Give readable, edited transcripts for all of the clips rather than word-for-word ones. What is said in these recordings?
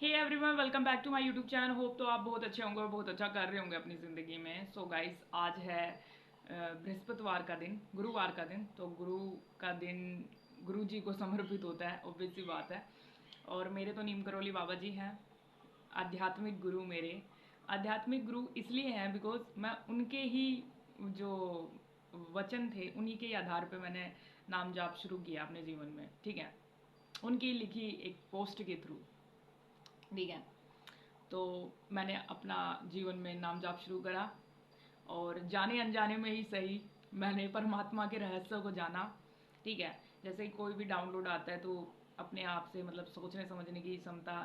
Hey everyone, welcome back to my YouTube channel. Hope तो आप बहुत अच्छे होंगे और बहुत अच्छा कर रहे होंगे अपनी ज़िंदगी में। सो गाइस, आज है बृहस्पतिवार का दिन, गुरुवार का दिन। तो गुरु का दिन गुरु जी को समर्पित होता है, ऑब्वियस सी बात है। और मेरे तो नीम करोली बाबा जी हैं, आध्यात्मिक गुरु मेरे। आध्यात्मिक गुरु इसलिए हैं बिकॉज मैं उनके ही जो वचन थे उन्हीं के ही आधार पे मैंने नाम जाप शुरू किया अपने जीवन में। ठीक है, उनकी लिखी एक पोस्ट के थ्रू। ठीक है, तो मैंने अपना जीवन में नाम जाप शुरू करा और जाने अनजाने में ही सही मैंने परमात्मा के रहस्यों को जाना। ठीक है, जैसे ही कोई भी डाउनलोड आता है तो अपने आप से मतलब सोचने समझने की क्षमता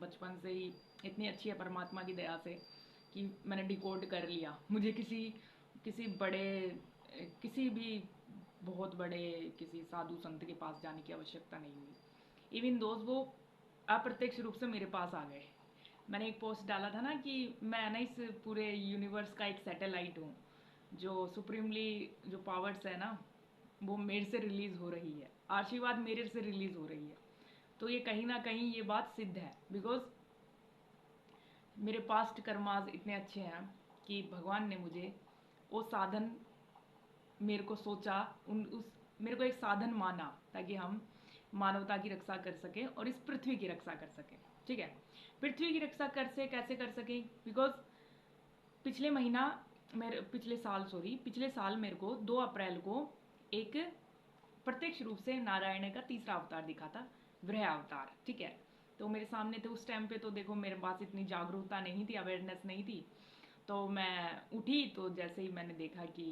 बचपन से ही इतनी अच्छी है परमात्मा की दया से कि मैंने डिकोड कर लिया। मुझे किसी किसी बड़े किसी भी बहुत बड़े किसी साधु संत के पास जाने की आवश्यकता नहीं हुई। इवन दोस्त वो अप्रत्यक्ष रूप से मेरे पास आ गए। मैंने एक पोस्ट डाला था ना कि मैं ना इस पूरे यूनिवर्स का एक सैटेलाइट हूँ, जो सुप्रीमली जो पावर्स है ना वो मेरे से रिलीज हो रही है, आशीर्वाद मेरे से रिलीज हो रही है। तो ये कहीं ना कहीं ये बात सिद्ध है बिकॉज मेरे पास्ट कर्माज इतने अच्छे हैं कि भगवान ने मुझे वो साधन मेरे को सोचा, उन उस मेरे को एक साधन माना ताकि हम मानवता की रक्षा कर सकें और इस पृथ्वी की रक्षा कर सकें। ठीक है, पृथ्वी की रक्षा कैसे कर सकें बिकॉज पिछले महीना मेरे पिछले साल मेरे को 2 अप्रैल को एक प्रत्यक्ष रूप से नारायण का तीसरा अवतार दिखा था, वृह अवतार। ठीक है, तो मेरे सामने थे उस टाइम पे। तो देखो मेरे पास इतनी जागरूकता नहीं थी, अवेयरनेस नहीं थी। तो मैं उठी तो जैसे ही मैंने देखा कि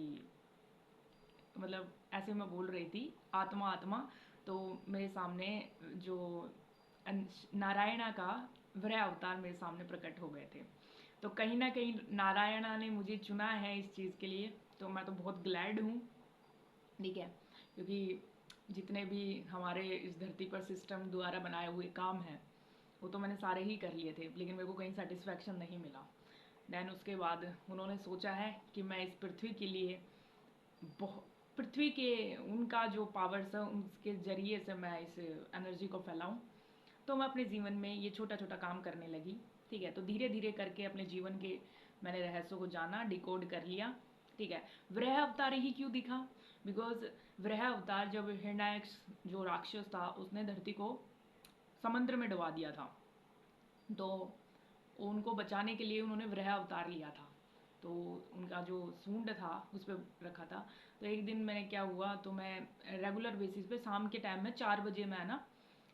मतलब ऐसे मैं बोल रही थी आत्मा आत्मा, तो मेरे सामने जो नारायणा का वृह अवतार मेरे सामने प्रकट हो गए थे। तो कहीं ना कहीं नारायणा ने मुझे चुना है इस चीज़ के लिए, तो मैं तो बहुत ग्लैड हूँ। ठीक है, क्योंकि जितने भी हमारे इस धरती पर सिस्टम द्वारा बनाए हुए काम हैं वो तो मैंने सारे ही कर लिए थे, लेकिन मेरे को कहीं सेटिस्फैक्शन नहीं मिला। देन उसके बाद उन्होंने सोचा है कि मैं इस पृथ्वी के लिए पृथ्वी के उनका जो पावर्स है उनके ज़रिए से मैं इस एनर्जी को फैलाऊं। तो मैं अपने जीवन में ये छोटा छोटा काम करने लगी। ठीक है, तो धीरे धीरे करके अपने जीवन के मैंने रहस्यों को जाना, डिकोड कर लिया। ठीक है, वृह अवतार ही क्यों दिखा बिकॉज वृह अवतार जब हिरण्याक्ष जो राक्षस था उसने धरती को समुद्र में डुबा दिया था, तो उनको बचाने के लिए उन्होंने वृह अवतार लिया था। तो उनका जो सूंड था उस पर रखा था। तो एक दिन मैंने क्या हुआ, तो मैं रेगुलर बेसिस पे शाम के टाइम में 4 बजे मैं ना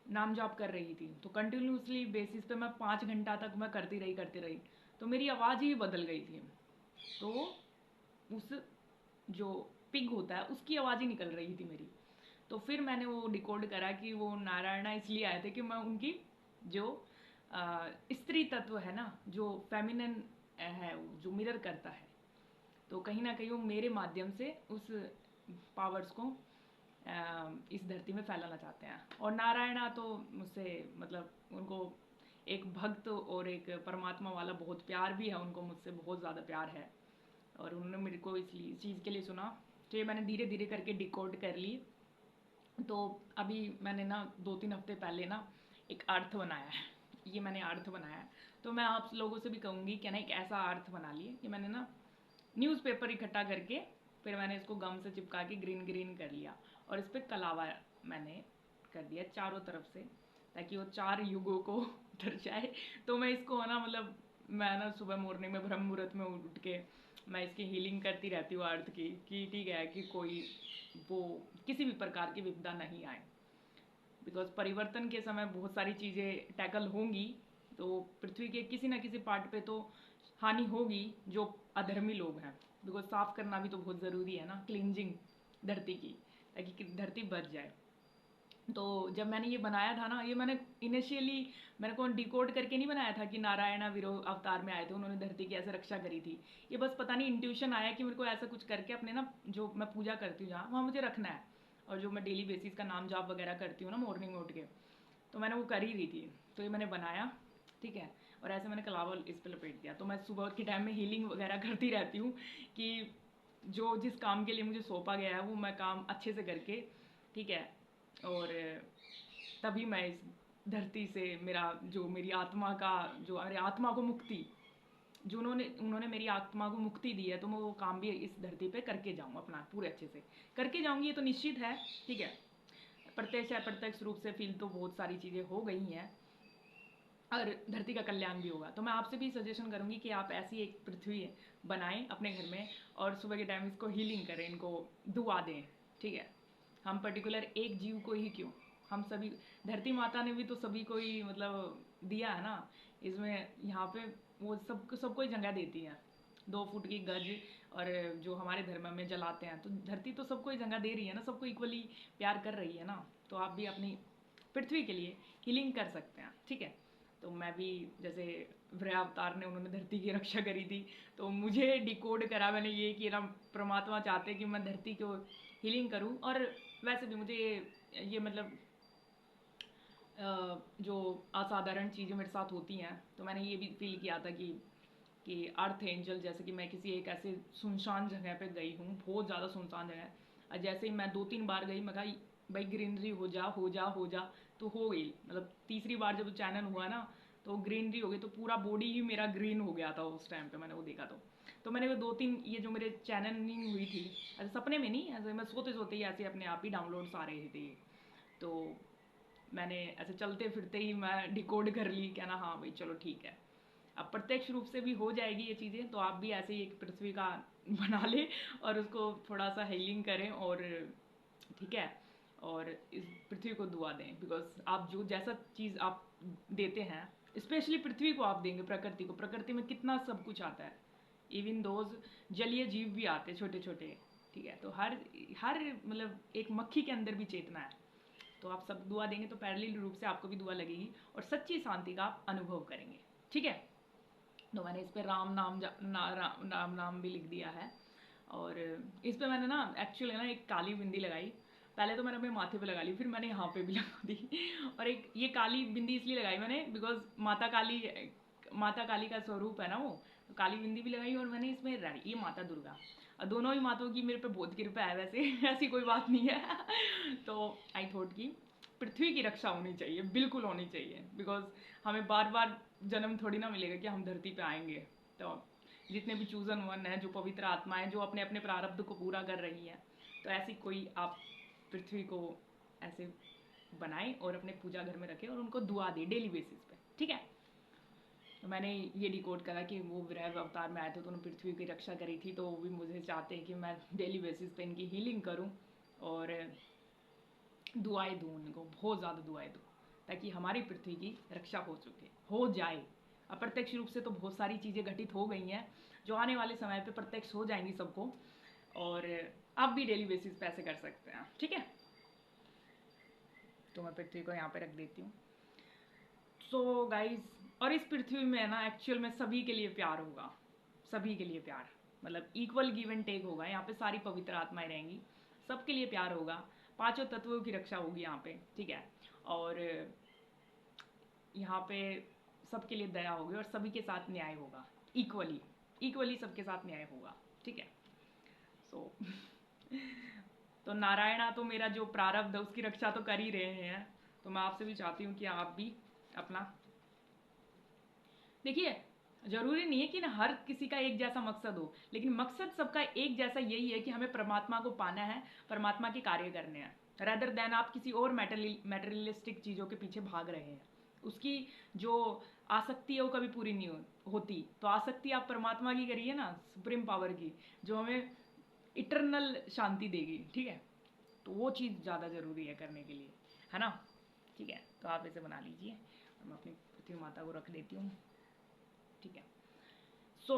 नाम जॉब कर रही थी। तो कंटिन्यूसली बेसिस पे मैं 5 घंटा तक मैं करती रही। तो मेरी आवाज़ ही बदल गई थी। तो उस जो पिग होता है उसकी आवाज़ ही निकल रही थी मेरी। तो फिर मैंने वो डिकोड करा कि वो नारायणा इसलिए आए थे कि मैं उनकी जो स्त्री तत्व है ना, जो फेमिनिन है, जो मिरर करता है, तो कहीं ना कहीं वो मेरे माध्यम से उस पावर्स को इस धरती में फैलाना चाहते हैं। और नारायणा तो मुझसे मतलब उनको एक भक्त और एक परमात्मा वाला बहुत प्यार भी है, उनको मुझसे बहुत ज़्यादा प्यार है। और उन्होंने मेरे को इस चीज़ के लिए सुना। तो ये मैंने धीरे धीरे करके डिकोड कर ली। तो अभी मैंने ना 2-3 हफ्ते पहले ना एक अर्थ बनाया है। ये मैंने अर्थ बनाया है, तो मैं आप लोगों से भी कहूँगी कि ना एक ऐसा अर्थ बना लिए कि मैंने ना न्यूज़पेपर इकट्ठा करके फिर मैंने इसको गम से चिपका के ग्रीन ग्रीन कर लिया और इस पर कलावा मैंने कर दिया चारों तरफ से, ताकि वो 4 युगों को दर्शाए। तो मैं इसको है ना मतलब मैं ना सुबह मॉर्निंग में ब्रह्म मुहूर्त में उठ के मैं इसकी हीलिंग करती रहती हूँ अर्थ की, कि ठीक है कि कोई वो किसी भी प्रकार की विपदा नहीं आए। बिकॉज परिवर्तन के समय बहुत सारी चीज़ें टैकल होंगी, तो पृथ्वी के किसी ना किसी पार्ट पे तो हानि होगी जो अधर्मी लोग हैं। बिकॉज साफ करना भी तो बहुत ज़रूरी है ना, क्लिनजिंग धरती की, ताकि धरती बच जाए। तो जब मैंने ये बनाया था ना, ये मैंने इनिशियली मैंने को डिकोड करके नहीं बनाया था कि नारायणा वीरो अवतार में आए थे, उन्होंने धरती की ऐसे रक्षा करी थी। ये बस पता नहीं इंट्यूशन आया कि मेरे को ऐसा कुछ करके अपने ना जो मैं पूजा करती हूँ जहाँ वहाँ मुझे रखना है। और जो मैं डेली बेसिस का नाम जाप वगैरह करती हूँ ना मॉर्निंग में उठ के, तो मैंने वो कर ही रही थी। तो ये मैंने बनाया। ठीक है, और ऐसे मैंने कलावल इस पर लपेट दिया। तो मैं सुबह के टाइम में हीलिंग वगैरह करती रहती हूँ कि जो जिस काम के लिए मुझे सौंपा गया है वो मैं काम अच्छे से करके, ठीक है, और तभी मैं इस धरती से मेरा जो मेरी आत्मा का जो मेरी आत्मा को मुक्ति जो उन्होंने मेरी आत्मा को मुक्ति दी है, तो मैं वो काम भी इस धरती पे करके जाऊँ, अपना पूरे अच्छे से करके जाऊँगी, ये तो निश्चित है। ठीक है, प्रत्यक्ष या प्रत्यक्ष रूप से फील तो बहुत सारी चीज़ें हो गई हैं और धरती का कल्याण भी होगा। तो मैं आपसे भी सजेशन करूंगी कि आप ऐसी एक पृथ्वी बनाएं अपने घर में और सुबह के टाइम इसको हीलिंग करें, इनको दुआ दें। ठीक है, हम पर्टिकुलर एक जीव को ही क्यों, हम सभी, धरती माता ने भी तो सभी को ही मतलब दिया है ना इसमें, यहाँ पे वो सबको ही जगह देती है। 2 फुट की गज और जो हमारे धर्म में जलाते हैं, तो धरती तो सबको ही जगह दे रही है ना, सबको इक्वली प्यार कर रही है ना। तो आप भी अपनी पृथ्वी के लिए हीलिंग कर सकते हैं। ठीक है, तो मैं भी जैसे वृया अवतार ने उन्होंने धरती की रक्षा करी थी, तो मुझे डिकोड करा मैंने ये कि ना परमात्मा चाहते कि मैं धरती को हीलिंग करूं। और वैसे भी मुझे ये मतलब जो असाधारण चीज़ें मेरे साथ होती हैं, तो मैंने ये भी फील किया था कि अर्थ एंजल, जैसे कि मैं किसी एक ऐसे सुनसान जगह पे गई हूँ, बहुत ज़्यादा सुनसान जगह, और जैसे ही मैं 2-3 बार गई, मैं कहा भाई ग्रीनरी हो जा हो जा हो जा, तो हो गई। मतलब तीसरी बार जब चैनल हुआ ना, तो ग्रीनरी हो गई, तो पूरा बॉडी ही मेरा ग्रीन हो गया था उस टाइम पे मैंने वो देखा। तो मैंने वो 2-3 ये जो मेरे चैनलिंग हुई थी, ऐसे सपने में नहीं, ऐसे मैं सोते सोते ही ऐसे अपने आप ही डाउनलोड्स आ रहे थे। तो मैंने ऐसे चलते फिरते ही मैं डिकोड कर ली, कहना हाँ भाई चलो ठीक है, अब प्रत्यक्ष रूप से भी हो जाएगी ये चीज़ें। तो आप भी ऐसे ही एक पृथ्वी का बना ले और उसको थोड़ा सा हीलिंग करें, और ठीक है, और इस पृथ्वी को दुआ दें, बिकॉज आप जो जैसा चीज़ आप देते हैं, स्पेशली पृथ्वी को आप देंगे, प्रकृति को, प्रकृति में कितना सब कुछ आता है, इवन दोज जलीय जीव भी आते हैं छोटे छोटे। ठीक है, तो हर हर मतलब एक मक्खी के अंदर भी चेतना है। तो आप सब दुआ देंगे तो पैरेलल रूप से आपको भी दुआ लगेगी और सच्ची शांति का आप अनुभव करेंगे। ठीक है, तो मैंने इस पर राम नाम राम नाम भी लिख दिया है। और इस पर मैंने ना एक्चुअली ना एक काली बिंदी लगाई, पहले तो मैंने अपने माथे पे लगा ली, फिर मैंने यहाँ पे भी लगा दी। और एक ये काली बिंदी इसलिए लगाई मैंने बिकॉज माता काली का स्वरूप है ना वो, तो काली बिंदी भी लगाई। और मैंने इसमें ये माता दुर्गा, और दोनों ही माताओं की मेरे पे बहुत कृपा है वैसे। ऐसी कोई बात नहीं है। तो आई थॉट कि पृथ्वी की रक्षा होनी चाहिए, बिल्कुल होनी चाहिए, बिकॉज हमें बार बार जन्म थोड़ी ना मिलेगा कि हम धरती पे आएंगे। तो जितने भी चूजन वन है, जो पवित्र आत्माएं जो अपने अपने प्रारब्ध को पूरा कर रही हैं, तो ऐसी कोई आप पृथ्वी को ऐसे बनाएं और अपने पूजा घर में रखें और उनको दुआ दें डेली बेसिस पे। ठीक है, तो मैंने ये डिकोड करा कि वो वृहद अवतार में आए थे तो उन्होंने पृथ्वी की रक्षा करी थी, तो वो भी मुझे चाहते हैं कि मैं डेली बेसिस पे इनकी हीलिंग करूं और दुआएं दूँ उनको, बहुत ज़्यादा दुआएं दूँ, ताकि हमारी पृथ्वी की रक्षा हो जाए। अप्रत्यक्ष रूप से तो बहुत सारी चीज़ें घटित हो गई हैं जो आने वाले समय पे प्रत्यक्ष हो जाएंगी सबको, और आप भी डेली बेसिस पे ऐसे कर सकते हैं। ठीक है, तो मैं पृथ्वी को यहाँ पे रख देती हूँ। सो गाइज, और इस पृथ्वी में ना एक्चुअल में सभी के लिए प्यार होगा, सभी के लिए प्यार, मतलब इक्वल गिव एंड टेक होगा। यहाँ पे सारी पवित्र आत्माएं रहेंगी, सबके लिए प्यार होगा, 5 तत्वों की रक्षा होगी यहाँ पे। ठीक है, और यहाँ पे सबके लिए दया होगी और सभी के साथ न्याय होगा, इक्वली इक्वली सबके साथ न्याय होगा। ठीक है, सो तो नारायणा तो मेरा जो प्रारब्ध है उसकी रक्षा तो कर ही रहे हैं, तो मैं आपसे भी चाहती हूँ कि आप भी अपना देखिए, जरूरी नहीं है कि ना हर किसी का एक जैसा मकसद हो, लेकिन मकसद सबका एक जैसा यही है कि हमें परमात्मा को पाना है, परमात्मा के कार्य करने हैं, रेदर देन आप किसी और मेटेरियलिस्टिक चीज़ों के पीछे भाग रहे हैं। उसकी जो आसक्ति है वो कभी पूरी नहीं होती। तो आसक्ति आप परमात्मा की करिए ना, सुप्रीम पावर की, जो हमें इटरनल शांति देगी। ठीक है, तो वो चीज़ ज़्यादा ज़रूरी है करने के लिए, है ना। ठीक है, तो आप इसे बना लीजिए, मैं अपनी पृथ्वी माता को रख देती हूँ। ठीक है, सो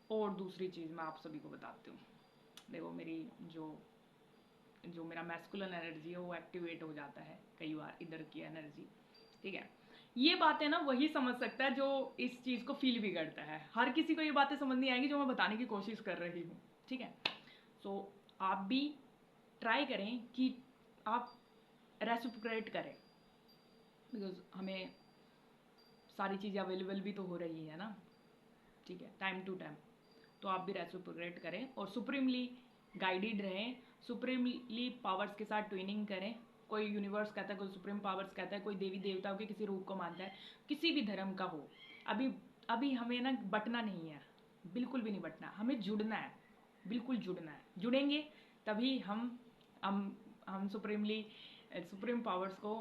और दूसरी चीज़ मैं आप सभी को बताती हूँ। देखो, मेरी जो जो मेरा मैस्कुलिन एनर्जी है वो एक्टिवेट हो जाता है कई बार, इधर की एनर्जी। ठीक है, ये बातें ना वही समझ सकता है जो इस चीज़ को फील भी करता है। हर किसी को ये बातें समझ नहीं आएंगी जो मैं बताने की कोशिश कर रही हूँ। ठीक है, सो आप भी ट्राई करें कि आप रेसिप्रोकेट करें, बिकॉज हमें सारी चीज़ें अवेलेबल भी तो हो रही है ना। ठीक है, टाइम टू टाइम, तो आप भी रेसिप्रोकेट करें और सुप्रीमली गाइडेड रहें, सुप्रीमली पावर्स के साथ ट्विनिंग करें, कोई यूनिवर्स कहता है, कोई सुप्रीम पावर्स कहता है, कोई देवी देवताओं के किसी रूप को मानता है, किसी भी धर्म का हो, अभी अभी हमें ना बटना नहीं है, बिल्कुल भी नहीं बटना, हमें जुड़ना है, बिल्कुल जुड़ना है। जुड़ेंगे तभी हम सुप्रीम पावर्स को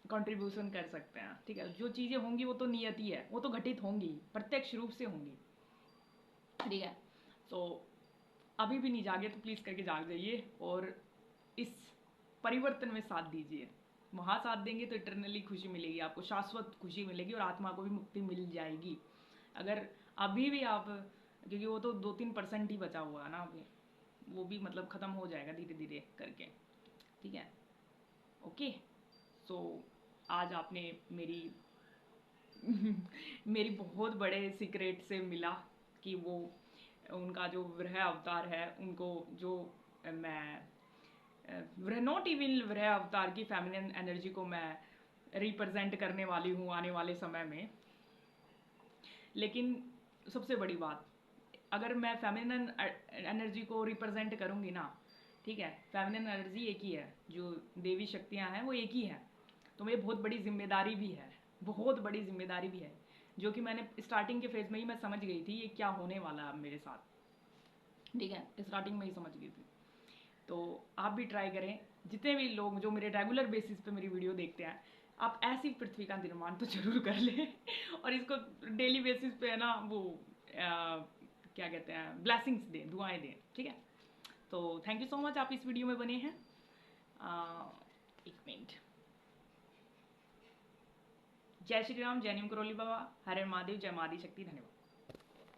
कंट्रीब्यूशन कर सकते हैं, ठीक है। जो चीज़ें होंगी वो तो नियति है, वो तो घटित होंगी, प्रत्यक्ष रूप से होंगी, ठीक है। तो अभी भी नहीं जागे तो प्लीज़ करके जाग जाइए और इस परिवर्तन में साथ दीजिए। वहाँ साथ देंगे तो इटरनली खुशी मिलेगी आपको, शाश्वत खुशी मिलेगी और आत्मा को भी मुक्ति मिल जाएगी। अगर अभी भी आप, क्योंकि वो तो 2-3% ही बचा हुआ है ना अभी, वो भी मतलब ख़त्म हो जाएगा धीरे धीरे करके, ठीक है। ओके, सो आज आपने मेरी मेरी बहुत बड़े सीक्रेट से मिला कि वो उनका जो वृह अवतार है, उनको जो मैं नॉट इवन वृह अवतार की फेमिनिन एनर्जी को मैं रिप्रेजेंट करने वाली हूँ आने वाले समय में। लेकिन सबसे बड़ी बात, अगर मैं फेमिनिन एनर्जी को रिप्रेजेंट करूँगी ना, ठीक है, फेमिनिन एनर्जी एक ही है, जो देवी शक्तियाँ हैं वो एक ही है, तो मेरी बहुत बड़ी जिम्मेदारी भी है, बहुत बड़ी जिम्मेदारी भी है, जो कि मैंने स्टार्टिंग के फेज़ में ही मैं समझ गई थी ये क्या होने वाला है मेरे साथ, ठीक है, स्टार्टिंग में ही समझ गई थी। तो आप भी ट्राई करें, जितने भी लोग जो मेरे रेगुलर बेसिस पे मेरी वीडियो देखते हैं, आप ऐसी पृथ्वी का निर्माण तो जरूर कर लें और इसको डेली बेसिस पे है ना वो क्या कहते हैं, ब्लेसिंग्स दें, दुआएं दें, ठीक है। तो थैंक यू सो मच, आप इस वीडियो में बने हैं। एक मिनट। जय श्री राम, जय नीम करोली बाबा, हरे महादेव, जय मादी शक्ति, धन्यवाद।